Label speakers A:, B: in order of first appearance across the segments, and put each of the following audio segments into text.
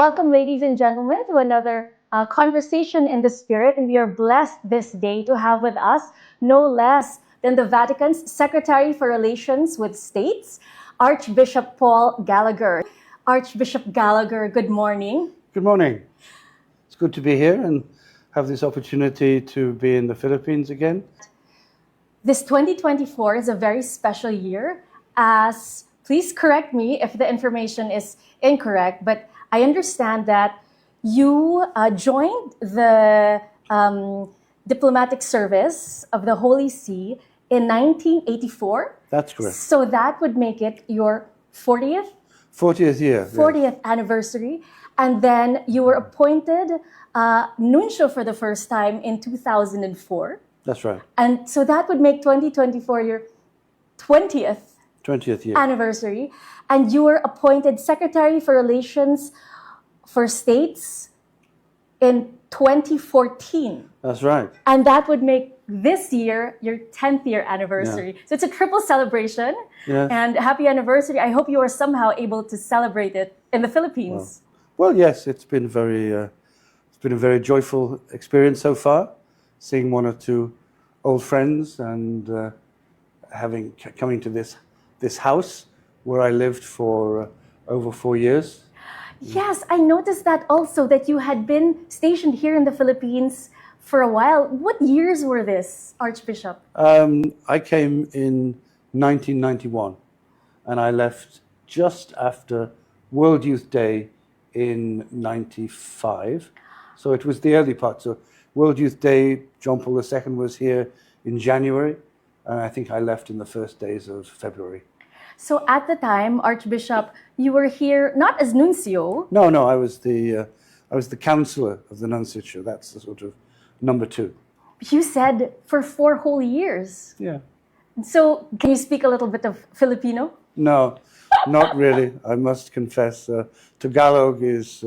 A: Welcome, ladies and gentlemen, to another conversation in the spirit. And we are blessed this day to have with us no less than the Vatican's Secretary for Relations with States, Archbishop Paul Gallagher. Archbishop Gallagher, good morning.
B: Good morning. It's good to be here and have this opportunity to be in the Philippines again.
A: This 2024 is a very special year, as please correct me if the information is incorrect, but I understand that you joined the diplomatic service of the Holy See in 1984.
B: That's correct.
A: So that would make it your 40th
B: 40th year.
A: 40th anniversary. And then you were appointed nuncio for the first time in 2004.
B: That's right.
A: And so that would make 2024 your 20th
B: 20th year.
A: anniversary. And you were appointed Secretary for Relations for States in 2014.
B: That's right.
A: And that would make this year your 10th year anniversary.
B: Yeah.
A: So it's a triple celebration.
B: Yes.
A: And happy anniversary. I hope you are somehow able to celebrate it in the Philippines.
B: Well, yes, it's been a very joyful experience so far, seeing one or two old friends and coming to this house where I lived for over 4 years.
A: Yes, I noticed that also, that you had been stationed here in the Philippines for a while. What years were this, Archbishop?
B: I came in 1991 and I left just after World Youth Day in 95. So it was the early part. So World Youth Day, John Paul II was here in January, and I think I left in the first days of February.
A: So at the time, Archbishop, you were here not as nuncio.
B: No, I was the counselor of the nunciature. That's the sort of number 2.
A: You said for 4 whole years.
B: Yeah.
A: So can you speak a little bit of Filipino?
B: No, not really. I must confess, Tagalog is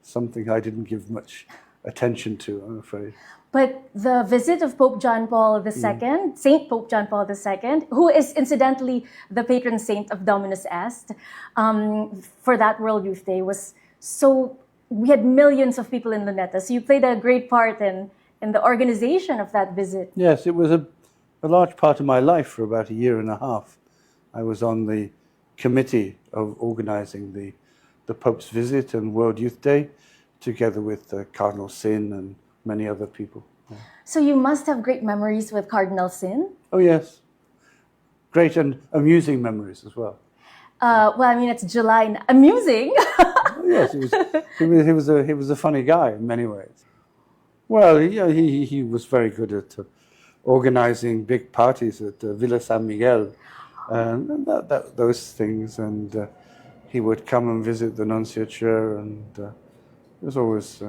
B: something I didn't give much attention to, I'm afraid.
A: But the visit of Pope John Paul II, Saint Pope John Paul II, who is incidentally the patron saint of Dominus Est, for that World Youth Day was so. We had millions of people in Luneta, so you played a great part in the organization of that visit.
B: Yes, it was a large part of my life for about a year and a half. I was on the committee of organizing the Pope's visit and World Youth Day, together with Cardinal Sin and many other people. Yeah.
A: So you must have great memories with Cardinal Sin?
B: Oh, yes. Great and amusing memories as well.
A: Well, I mean, it's July. Amusing?
B: Oh, yes, he was a funny guy in many ways. Well, he was very good at organizing big parties at Villa San Miguel and those things. And he would come and visit the nunciature, and it was always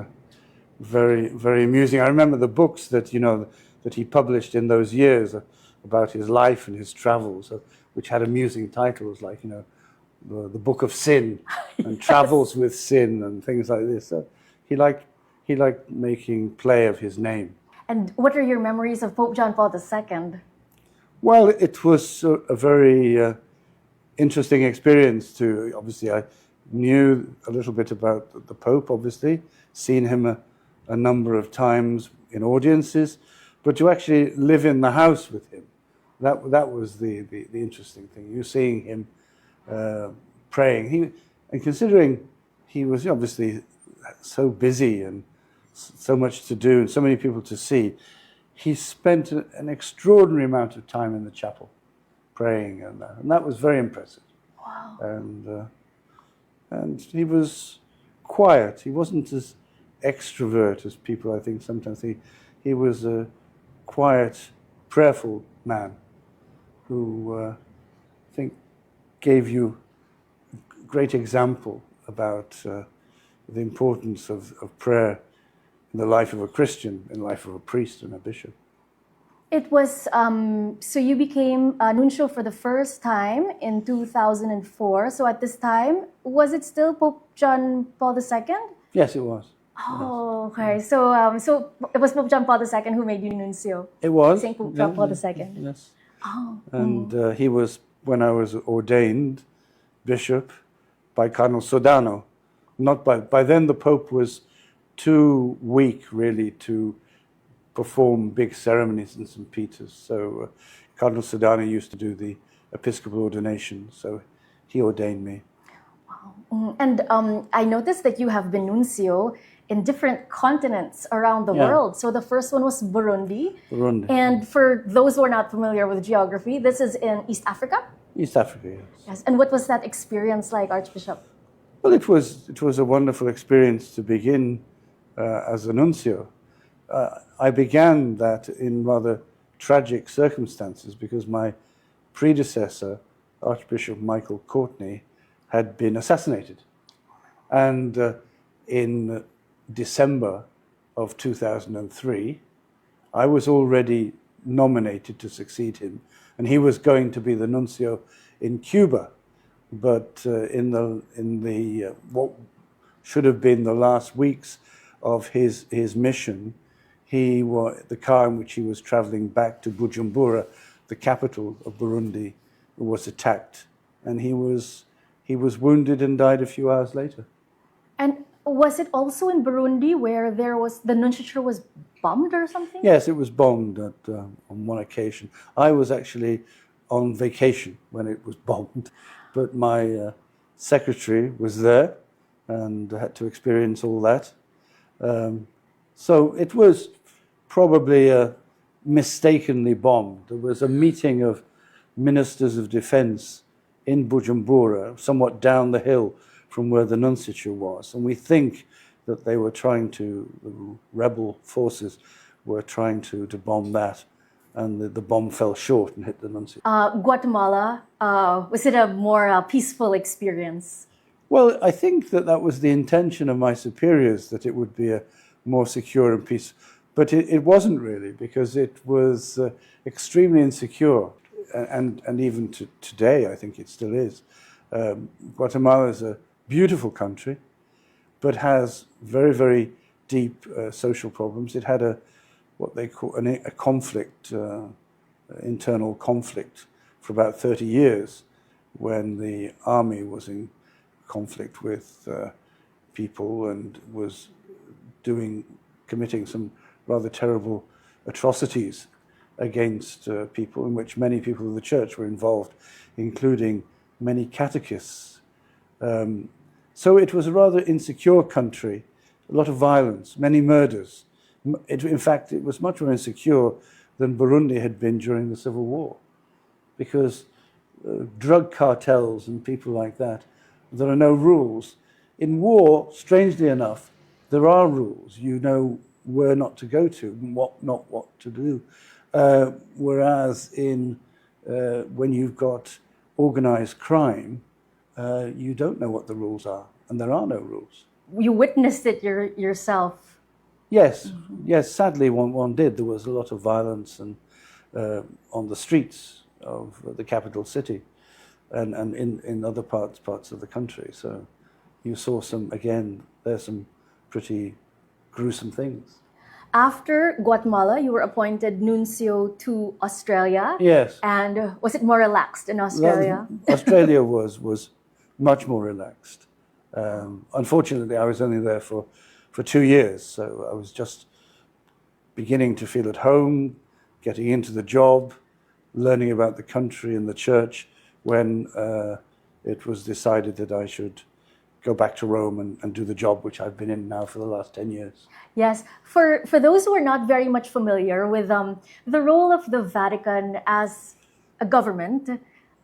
B: very, very amusing. I remember the books that he published in those years about his life and his travels, which had amusing titles like the Book of Sin and
A: Yes.
B: Travels with Sin and things like this. So he liked making play of his name.
A: And what are your memories of Pope John Paul II?
B: Well, it was a very interesting experience too. Obviously, I knew a little bit about the Pope, obviously, seen him a number of times in audiences, but to actually live in the house with him, that was the interesting thing. You're seeing him praying. And considering he was obviously so busy and so much to do and so many people to see, he spent an extraordinary amount of time in the chapel praying, and that was very impressive.
A: Wow.
B: And he was quiet. He wasn't as extrovert as people, I think, sometimes think. He was a quiet, prayerful man who I think gave you a great example about the importance of prayer in the life of a Christian, in the life of a priest and a bishop.
A: It was, so you became a nuncio for the first time in 2004. So at this time, was it still Pope John Paul II?
B: Yes, it was.
A: Oh, okay. So it was Pope John Paul II who made you nuncio.
B: It was.
A: Saint Pope John Paul II.
B: Yes.
A: Oh.
B: And he was, when I was ordained bishop, by Cardinal Sodano, not by then the Pope was too weak really to perform big ceremonies in St. Peter's. So Cardinal Sodani used to do the Episcopal ordination, so he ordained me.
A: And I noticed that you have been nuncio in different continents around the world. So the first one was Burundi.
B: Burundi.
A: And for those who are not familiar with geography, this is in East Africa?
B: East Africa, yes.
A: Yes. And what was that experience like, Archbishop?
B: Well, it was a wonderful experience to begin as a nuncio. I began that in rather tragic circumstances because my predecessor, Archbishop Michael Courtney, had been assassinated. And in December of 2003, I was already nominated to succeed him, and he was going to be the nuncio in Cuba. But in the what should have been the last weeks of his mission, the car in which he was traveling back to Bujumbura, the capital of Burundi, was attacked, and he was wounded and died a few hours later.
A: And was it also in Burundi where the nunciature was bombed or something?
B: Yes, it was bombed on one occasion. I was actually on vacation when it was bombed, but my secretary was there and had to experience all that. So it was probably mistakenly bombed. There was a meeting of ministers of defense in Bujumbura, somewhat down the hill from where the nunciature was. And we think that they were the rebel forces were trying to bomb that. And the bomb fell short and hit the nunciature.
A: Guatemala, was it a more peaceful experience?
B: Well, I think that was the intention of my superiors, that it would be a more secure and peaceful. But it wasn't really, because it was extremely insecure. And even today, I think it still is. Guatemala is a beautiful country, but has very, very deep social problems. It had what they call a conflict, internal conflict, for about 30 years, when the army was in conflict with people and was committing some rather terrible atrocities against people, in which many people of the church were involved, including many catechists. So it was a rather insecure country, a lot of violence, many murders. In fact, it was much more insecure than Burundi had been during the Civil War, because drug cartels and people like that, there are no rules. In war, strangely enough, there are rules. You know where not to go to and what to do. Whereas when you've got organized crime, you don't know what the rules are, and there are no rules.
A: You witnessed it yourself.
B: Yes, yes. Sadly, one did. There was a lot of violence and on the streets of the capital city, and in other parts of the country. So you saw there's some pretty gruesome things.
A: After Guatemala, you were appointed nuncio to Australia.
B: Yes.
A: And was it more relaxed in Australia?
B: Well, Australia was much more relaxed. Unfortunately, I was only there for 2 years, so I was just beginning to feel at home, getting into the job, learning about the country and the church, when it was decided that I should go back to Rome and do the job which I've been in now for the last 10 years.
A: Yes. For those who are not very much familiar with the role of the Vatican as a government,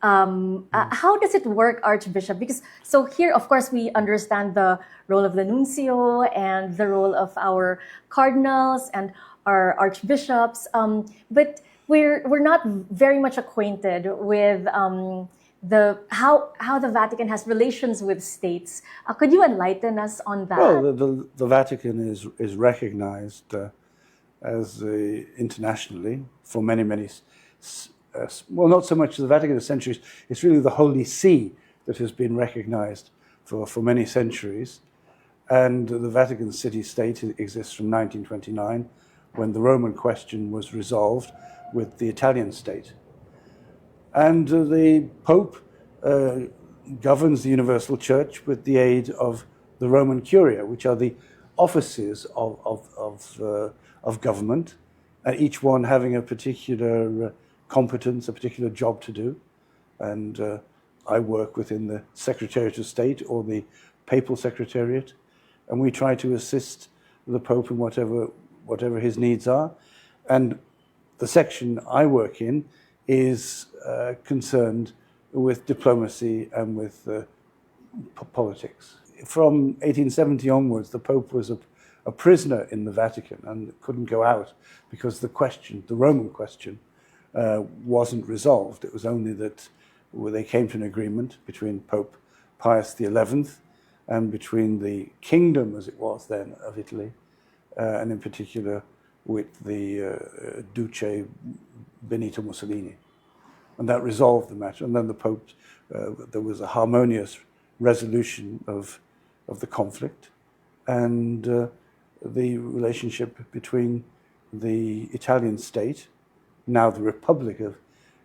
A: how does it work, Archbishop? Because so here, of course, we understand the role of the nuncio and the role of our cardinals and our archbishops, but we're not very much acquainted with how the Vatican has relations with states. Could you enlighten us on that?
B: Well, the Vatican is recognized as internationally for many well, not so much the Vatican of centuries. It's really the Holy See that has been recognized for many centuries, and the Vatican city-state exists from 1929, when the Roman question was resolved with the Italian state. And the Pope governs the Universal Church with the aid of the Roman Curia, which are the offices of government, and each one having a particular competence, a particular job to do. And I work within the Secretariat of State or the Papal Secretariat, and we try to assist the Pope in whatever his needs are. And the section I work in is concerned with diplomacy and with politics. From 1870 onwards, the Pope was a prisoner in the Vatican and couldn't go out because the Roman question, wasn't resolved. It was only that they came to an agreement between Pope Pius XI and between the kingdom, as it was then, of Italy, and in particular with the Duce Benito Mussolini. And that resolved the matter. And then the Pope, there was a harmonious resolution of the conflict, and the relationship between the Italian state, now the Republic of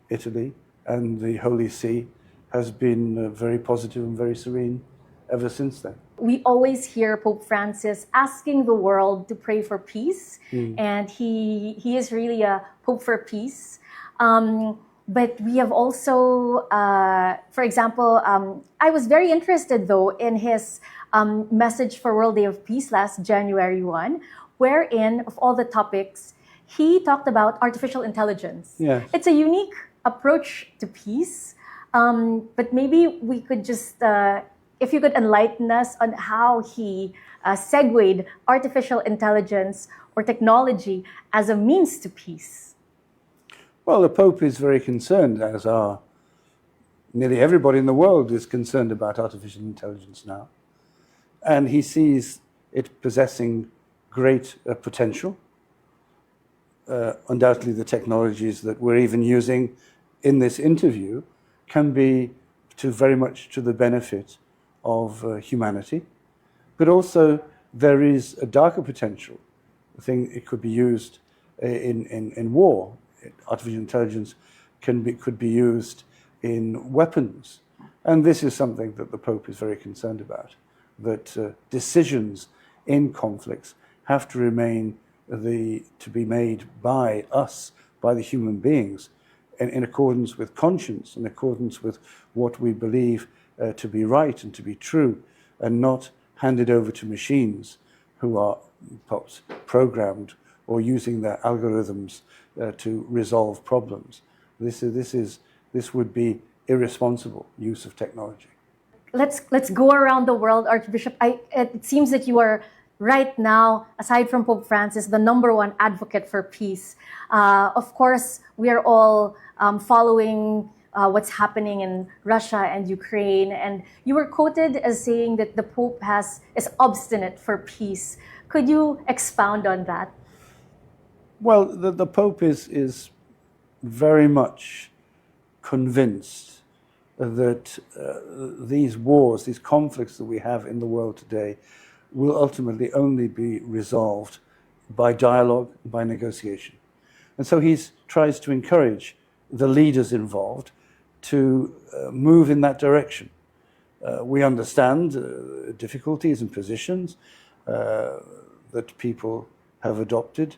B: Italy, and the Holy See has been very positive and very serene ever since then.
A: We always hear Pope Francis asking the world to pray for peace, and he is really a Pope for peace. But we have also, for example, I was very interested though in his message for World Day of Peace last January 1, wherein of all the topics, he talked about artificial intelligence.
B: Yes.
A: It's a unique approach to peace, but maybe we could just, if you could enlighten us on how he segued artificial intelligence or technology as a means to peace.
B: Well, the Pope is very concerned, as are nearly everybody in the world is concerned about artificial intelligence now. And he sees it possessing great potential. Undoubtedly, the technologies that we're even using in this interview can be very much to the benefit of humanity. But also, there is a darker potential. I think it could be used in war. Artificial intelligence could be used in weapons. And this is something that the Pope is very concerned about, that decisions in conflicts have to remain to be made by us, by the human beings, in accordance with conscience, in accordance with what we believe to be right and to be true, and not handed over to machines who are perhaps programmed or using their algorithms to resolve problems. This would be irresponsible use of technology.
A: Let's go around the world, Archbishop. It seems that you are right now, aside from Pope Francis, the #1 advocate for peace. Of course, we are all following what's happening in Russia and Ukraine, and you were quoted as saying that the Pope is obstinate for peace. Could you expound on that?
B: Well, the Pope is very much convinced that these wars, these conflicts that we have in the world today, will ultimately only be resolved by dialogue, by negotiation. And so he tries to encourage the leaders involved to move in that direction. We understand difficulties and positions that people have adopted,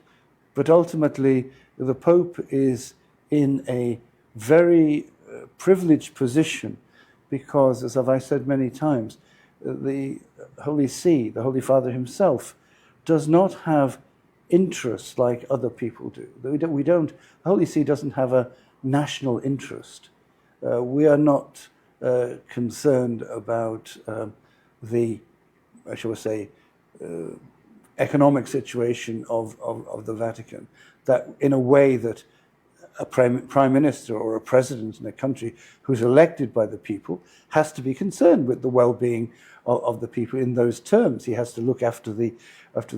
B: but ultimately the Pope is in a very privileged position because, as I said many times, the Holy See, the Holy Father himself, does not have interests like other people do. The Holy See doesn't have a national interest. We are not concerned about the, shall we say, economic situation of the Vatican, that in a way that a prime minister or a president in a country who's elected by the people has to be concerned with the well-being of the people in those terms. He has to look after the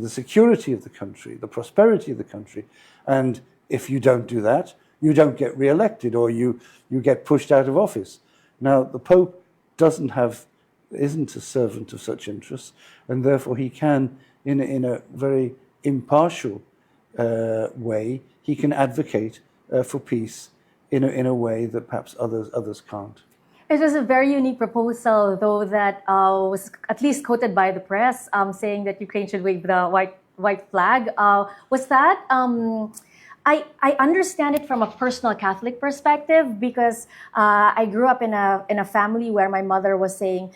B: security of the country, the prosperity of the country. And if you don't do that, you don't get re-elected or you get pushed out of office. Now, the Pope isn't a servant of such interests, and therefore he can, in a very impartial way, he can advocate for peace in a way that perhaps others can't.
A: It was a very unique proposal, though, that was at least quoted by the press, saying that Ukraine should wave the white flag. Was that? I understand it from a personal Catholic perspective because I grew up in a family where my mother was saying,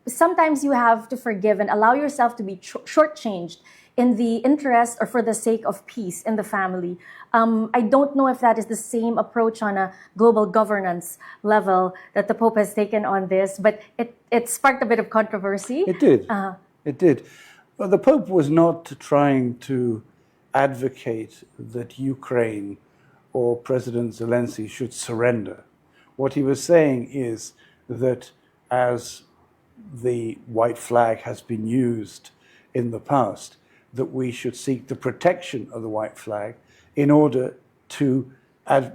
A: sometimes you have to forgive and allow yourself to be shortchanged in the interest or for the sake of peace in the family. I don't know if that is the same approach on a global governance level that the Pope has taken on this, but it sparked a bit of controversy.
B: It did. It did. But the Pope was not trying to advocate that Ukraine or President Zelensky should surrender. What he was saying is that as the white flag has been used in the past, that we should seek the protection of the white flag in order to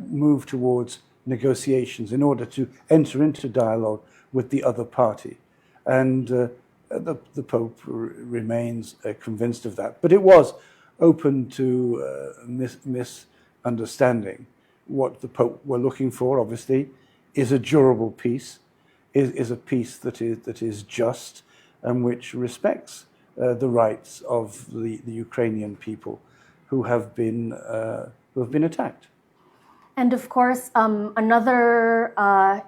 B: move towards negotiations, in order to enter into dialogue with the other party. And the Pope remains convinced of that. But it was open to misunderstanding. What the Pope were looking for, obviously, is a durable peace, is a peace that is just and which respects the rights of the Ukrainian people who have been attacked.
A: And of course, another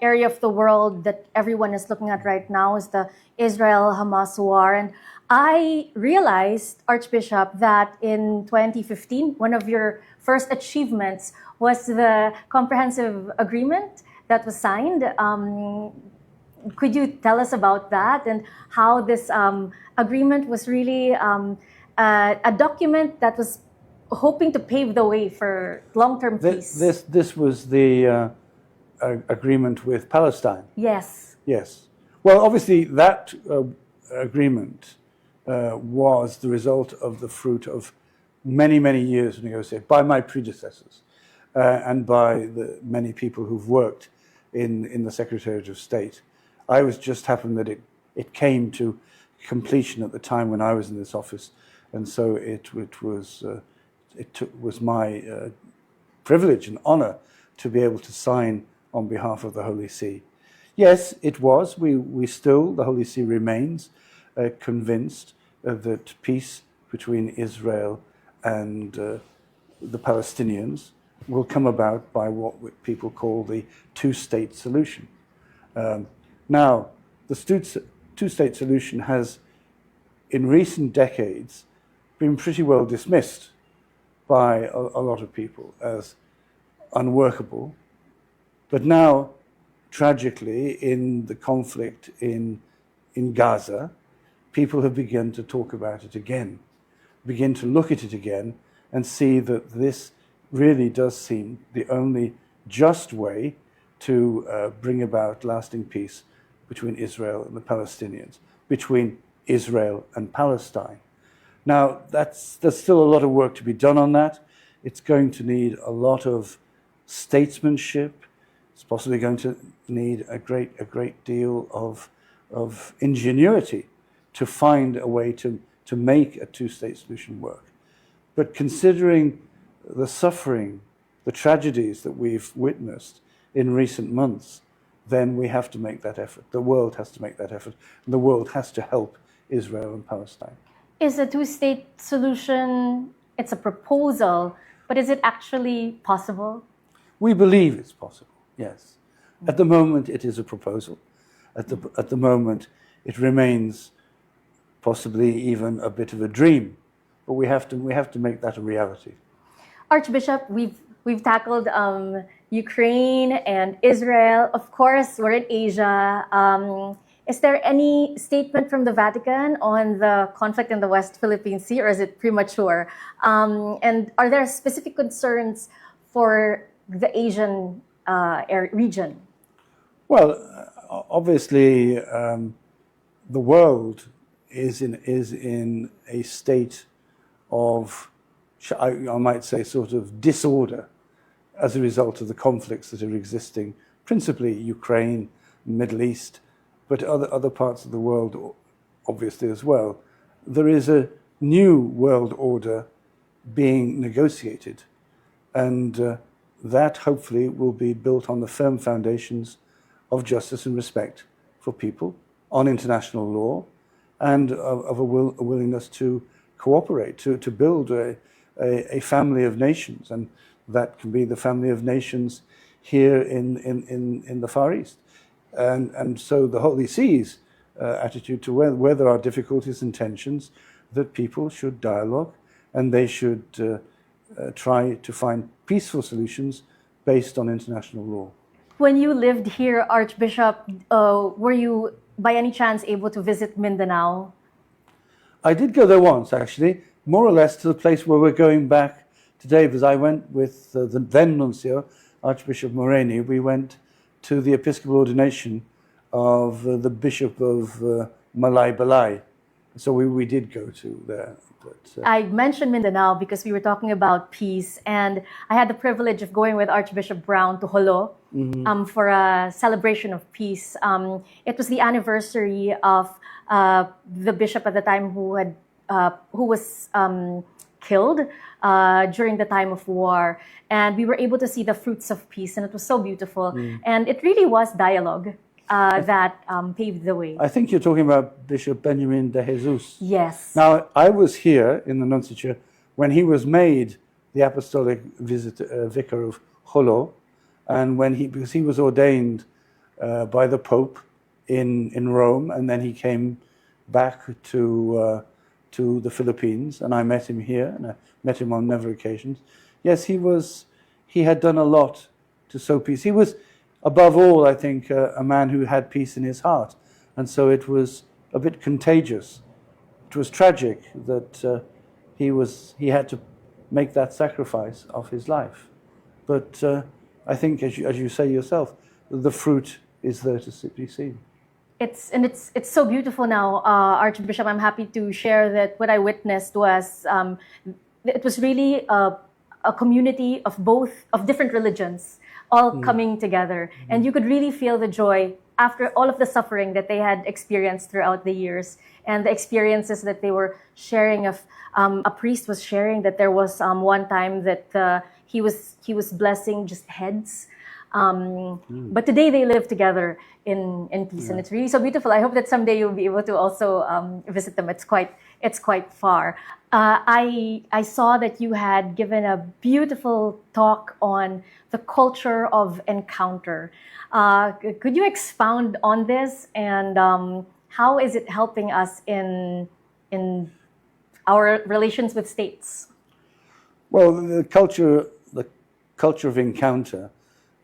A: area of the world that everyone is looking at right now is the Israel-Hamas war. And I realized, Archbishop, that in 2015, one of your first achievements was the comprehensive agreement that was signed. Could you tell us about that and how this agreement was really a document that was hoping to pave the way for long-term peace?
B: This was the agreement with Palestine.
A: Yes.
B: Yes. Well, obviously that agreement was the result of the fruit of many, many years of negotiation by my predecessors and by the many people who've worked in the Secretariat of State. I was just happened that it came to completion at the time when I was in this office, and so it was my privilege and honor to be able to sign on behalf of the Holy See. Yes, it was. We still, the Holy See remains convinced that peace between Israel and the Palestinians will come about by what people call the two-state solution. Now, the two-state solution has, in recent decades, been pretty well dismissed by a lot of people as unworkable. But now, tragically, in the conflict in Gaza, people have begun to talk about it again, begin to look at it again, and see that this really does seem the only just way to bring about lasting peace between Israel and the Palestinians, between Israel and Palestine. Now, there's still a lot of work to be done on that. It's going to need a lot of statesmanship. It's possibly going to need a great deal of ingenuity to find a way to make a two-state solution work. But considering the suffering, the tragedies that we've witnessed in recent months, then we have to make that effort. The world has to make that effort. And the world has to help Israel and Palestine.
A: Is a two-state solution, it's a proposal, but is it actually possible?
B: We believe it's possible, yes. At the moment, it is a proposal. At the moment, it remains possibly even a bit of a dream. But we have to make that a reality.
A: Archbishop, we've tackled Ukraine and Israel. Of course, we're in Asia. Is there any statement from the Vatican on the conflict in the West Philippine Sea, or is it premature? And are there specific concerns for the Asian region? Well,
B: obviously, the world is in a state of, I might say, sort of disorder as a result of the conflicts that are existing, principally Ukraine, Middle East, but other parts of the world, obviously, as well. There is a new world order being negotiated, and that hopefully will be built on the firm foundations of justice and respect for people, on international law, and of a willingness to cooperate, to build a family of nations. And that can be the family of nations here in the Far East. And so the Holy See's attitude to where there are difficulties and tensions, that people should dialogue and they should try to find peaceful solutions based on international law.
A: When you lived here, Archbishop, were you by any chance able to visit Mindanao?
B: I did go there once, actually, more or less to the place where we're going back today, because I went with the then nuncio, Archbishop Moreni. We went to the Episcopal ordination of the Bishop of Malay Balay. So we did go to there. But,
A: I mentioned Mindanao because we were talking about peace, and I had the privilege of going with Archbishop Brown to Jolo for a celebration of peace. It was the anniversary of the bishop at the time who was killed during the time of war, and we were able to see the fruits of peace, and it was so beautiful. And it really was dialogue that paved the way.
B: I think you're talking about Bishop Benjamin de Jesus.
A: Yes.
B: Now, I was here in the nunciature when he was made the apostolic vicar of Jolo, and because he was ordained by the Pope in Rome, and then he came back to the Philippines, and I met him here, and I met him on several occasions. Yes, he had done a lot to sow peace. He was, above all, I think, a man who had peace in his heart, and so it was a bit contagious. It was tragic that he had to make that sacrifice of his life. But I think, as you say yourself, the fruit is there to be seen.
A: It's so beautiful now, Archbishop. I'm happy to share that what I witnessed was it was really a community of different religions all coming together, and you could really feel the joy after all of the suffering that they had experienced throughout the years, and the experiences that they were sharing. A priest was sharing that there was one time that he was blessing just heads. But today they live together in peace, and it's really so beautiful. I hope that someday you'll be able to also visit them. It's quite far. I saw that you had given a beautiful talk on the culture of encounter. Could you expound on this, and how is it helping us in our relations with states?
B: Well, the culture of encounter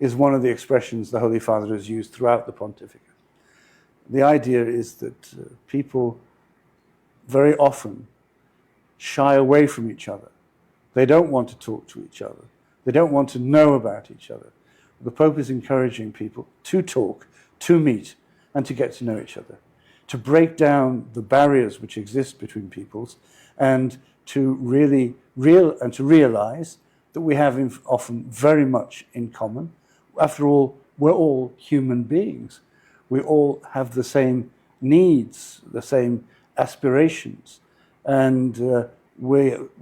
B: is one of the expressions the Holy Father has used throughout the pontificate. The idea is that people very often shy away from each other. They don't want to talk to each other. They don't want to know about each other. The Pope is encouraging people to talk, to meet, and to get to know each other, to break down the barriers which exist between peoples, and to really realize that we have often very much in common. After all, we're all human beings. We all have the same needs, the same aspirations, and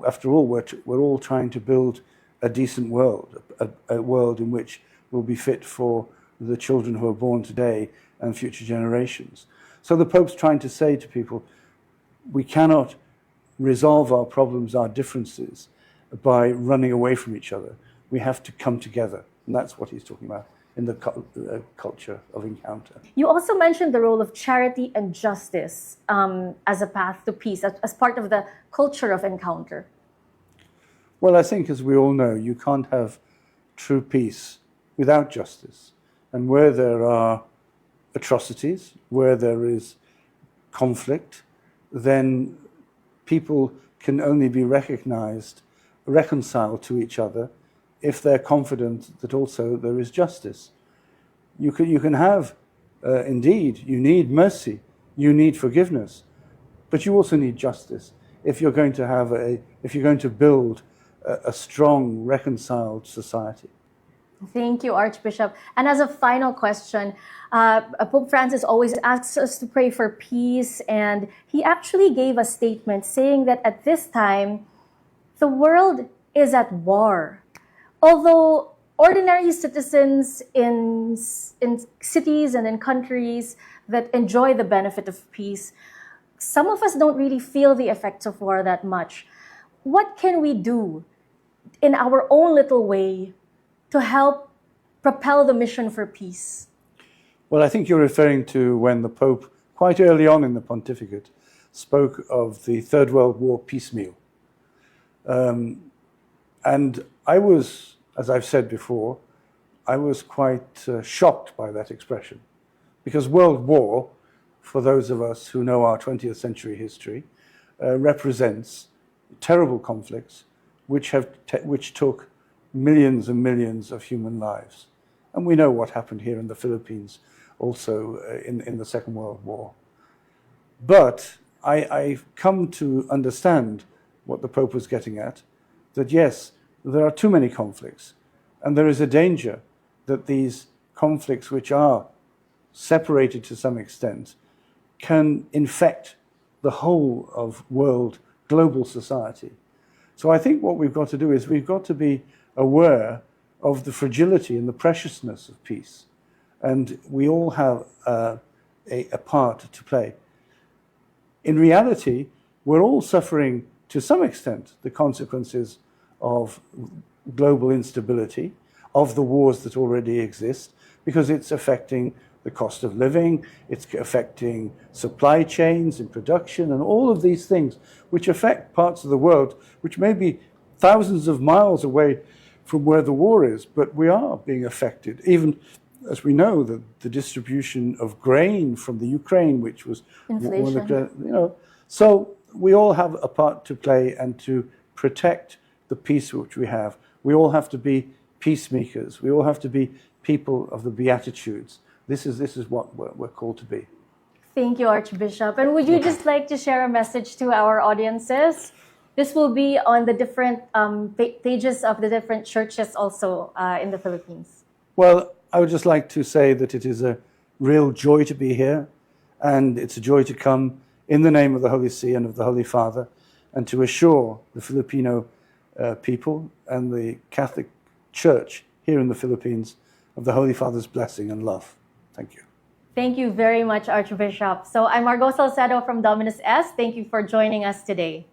B: after all, we're all trying to build a decent world, a world in which will be fit for the children who are born today and future generations. So the Pope's trying to say to people, we cannot resolve our problems, our differences, by running away from each other. We have to come together. And that's what he's talking about in the culture of encounter.
A: You also mentioned the role of charity and justice as a path to peace, as part of the culture of encounter.
B: Well, I think, as we all know, you can't have true peace without justice. And where there are atrocities, where there is conflict, then people can only be reconciled to each other if they're confident that also there is justice. You can have, indeed, you need mercy, you need forgiveness, but you also need justice if you're going to build a strong, reconciled society.
A: Thank you, Archbishop. And as a final question, Pope Francis always asks us to pray for peace, and he actually gave a statement saying that at this time, the world is at war. Although ordinary citizens in cities and in countries that enjoy the benefit of peace, some of us don't really feel the effects of war that much. What can we do in our own little way to help propel the mission for peace?
B: Well, I think you're referring to when the Pope, quite early on in the pontificate, spoke of the Third World War piecemeal. And I was, as I've said before, I was quite shocked by that expression. Because World War, for those of us who know our 20th century history, represents terrible conflicts which took millions and millions of human lives. And we know what happened here in the Philippines also in the Second World War. But I've come to understand what the Pope was getting at, that yes, there are too many conflicts, and there is a danger that these conflicts, which are separated to some extent, can infect the whole of world, global society. So I think what we've got to do is we've got to be aware of the fragility and the preciousness of peace. And we all have a part to play. In reality, we're all suffering, to some extent, the consequences of global instability, of the wars that already exist, because it's affecting the cost of living, it's affecting supply chains and production, and all of these things which affect parts of the world which may be thousands of miles away from where the war is, but we are being affected. Even as we know, the distribution of grain from the Ukraine, which was
A: inflation.
B: one of the, so we all have a part to play and to protect the peace which we have. We all have to be peacemakers. We all have to be people of the Beatitudes. This is what we're called to be.
A: Thank you, Archbishop. And would you just like to share a message to our audiences? This will be on the different pages of the different churches also in the Philippines.
B: Well, I would just like to say that it is a real joy to be here, and it's a joy to come in the name of the Holy See and of the Holy Father, and to assure the Filipino people and the Catholic Church here in the Philippines of the Holy Father's blessing and love. Thank you.
A: Thank you very much, Archbishop. So I'm Margot Salcedo from Dominus S. Thank you for joining us today.